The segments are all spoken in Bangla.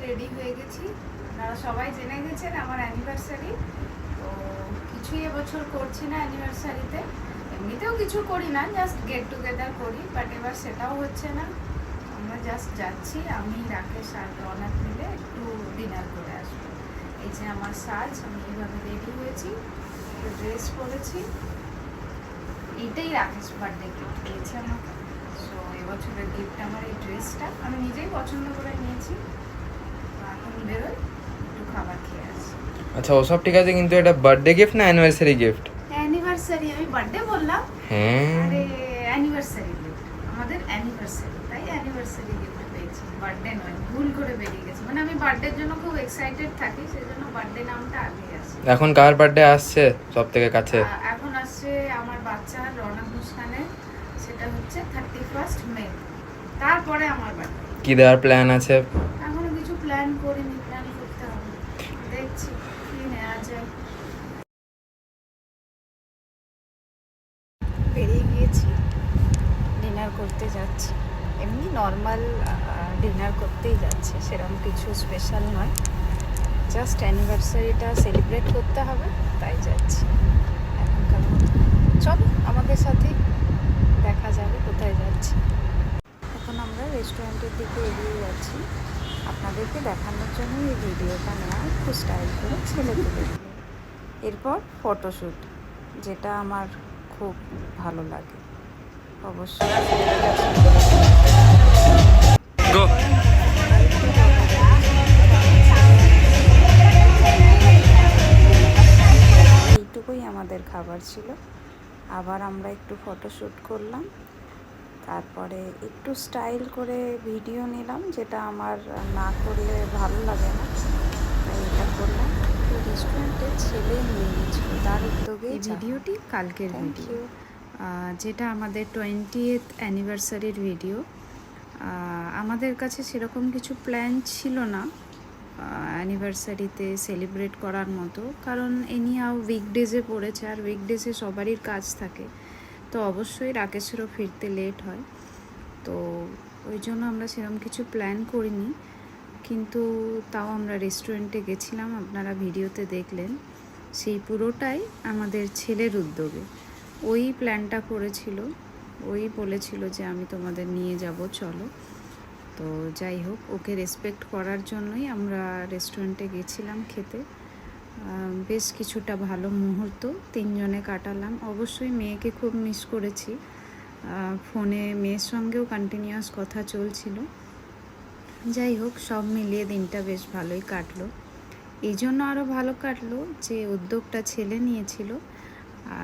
রেডি হয়ে গেছি। আপনারা সবাই জেনে গেছেন আমার অ্যানিভার্সারি, তো কিছুই এবছর করছি না অ্যানিভার্সারিতে। এমনিতেও কিছু করি না, জাস্ট গেট টুগেদার করি, বাট এবার সেটাও হচ্ছে না। আমরা জাস্ট যাচ্ছি, আমি রাকেশ আর রনক মিলে একটু ডিনার করে আসবো। এই যে আমার সাজ, আমি এইভাবে রেডি হয়েছি, ড্রেস পরেছি। এইটাই রাকেশ বার্থডে গিফট দিয়েছে আমাকে। সো এবছরের গিফট আমার এই ড্রেসটা, আমি নিজেই পছন্দ করে নিয়েছি। এখন বেরোই, একটু খাবার খেয়ে আসি। আচ্ছা, ওসব ঠিক আছে, কিন্তু এটা বার্থডে গিফট না অ্যানিভার্সারি গিফট? অ্যানিভার্সারি, আমি বার্থডে বললাম? হ্যাঁ, আরে অ্যানিভার্সারি গিফট, আমাদের অ্যানিভার্সারি, তাই অ্যানিভার্সারি গিফট পেয়েছি, বার্থডে নয়। ভুল করে বেরিয়ে গেছে, মানে আমি বার্থডের জন্য খুব এক্সাইটেড থাকি, সেই জন্য বার্থডে নামটা আগে আসে। এখন কার বার্থডে আসছে সব থেকে কাছে? এখন আসছে আমার বাচ্চা রনক মুস্কানের, সেটা হচ্ছে 31 মে। তারপরে আমার বার্থডে। কি দেওয়ার প্ল্যান আছে? এখনো কিছু প্ল্যান করিনি, প্ল্যান করতে হবে, দেখছি কি নেওয়া যায়। বেরিয়ে গিয়েছি, ডিনার করতে যাচ্ছি। এমনি নর্মাল ডিনার করতেই যাচ্ছি, সেরকম কিছু স্পেশাল নয়, জাস্ট অ্যানিভার্সারিটা সেলিব্রেট করতে হবে, তাই যাচ্ছি এখনকার মতো। চলো আমাদের সাথে, দেখা যাবে কোথায় যাচ্ছি। এখন আমরা রেস্টুরেন্টের দিকে এগিয়ে যাচ্ছি, আপনাদেরকে দেখানোর জন্য এই ভিডিওটা নেওয়া, একটু স্টাইল করে ছেলে তুলে দিল। এরপর ফটোশ্যুট, যেটা আমার খুব ভালো লাগে অবশ্যই। এইটুকুই আমাদের খাবার ছিল। আবার আমরা একটু ফটোশ্যুট করলাম, তারপরে একটু স্টাইল করে ভিডিও নিলাম, যেটা আমার না করলে ভালো লাগে না, তাই এটা করলাম। তো রেস্টুরেন্টে ছেলে নিয়ে গেছিল, তার উদ্যোগে। ভিডিওটি কালকের ভিডিও, যেটা আমাদের 20th অ্যানিভার্সারির ভিডিও। আমাদের কাছে সেরকম কিছু প্ল্যান ছিল না অ্যানিভার্সারিতে সেলিব্রেট করার মতো, কারণ এনিহাও উইকডেজে পড়েছে, আর উইকডেজে সবারই কাজ থাকে, তো অবশ্যই রাকেশেরও ফিরতে লেট হয়, তো ওই জন্য আমরা সেরকম কিছু প্ল্যান করিনি। কিন্তু তাও আমরা রেস্টুরেন্টে গেছিলাম, আপনারা ভিডিওতে দেখলেন। সেই পুরোটাই আমাদের ছেলের উদ্যোগে, ওই প্ল্যানটা করেছিল, ওই বলেছিল যে আমি তোমাদের নিয়ে যাব, চলো। তো যাই হোক, ওকে রেসপেক্ট করার জন্যই আমরা রেস্টুরেন্টে গেছিলাম খেতে। বেশ কিছুটা ভালো মুহূর্ত তিনজনে কাটালাম। অবশ্যই মেয়েকে খুব মিস করেছি, ফোনে মেয়ের সঙ্গেও কন্টিনিউয়াস কথা চলছিল। যাই হোক, সব মিলিয়ে দিনটা বেশ ভালোই কাটলো। এই জন্য আরও ভালো কাটলো যে উদ্যোগটা ছেলে নিয়েছিল,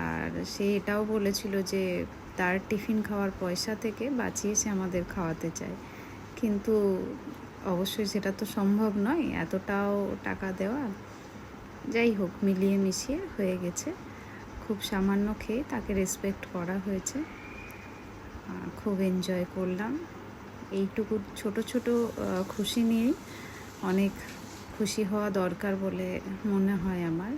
আর সে এটাও বলেছিল যে তার টিফিন খাওয়ার পয়সা থেকে বাঁচিয়ে সে আমাদের খাওয়াতে চায়, কিন্তু অবশ্যই সেটা তো সম্ভব নয়, এতটাও টাকা দেওয়া। যাই হোক, মিলিয়ে মিশিয়ে হয়ে গেছে, খুব সামান্য খেয়ে তাকে রেসপেক্ট করা হয়েছে, খুব এনজয় করলাম। এইটুকু ছোট ছোট খুশি নিয়েই অনেক খুশি হওয়া দরকার বলে মনে হয় আমার।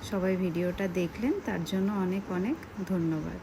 সবাই ভিডিওটা দেখলেন, তার জন্য অনেক অনেক ধন্যবাদ।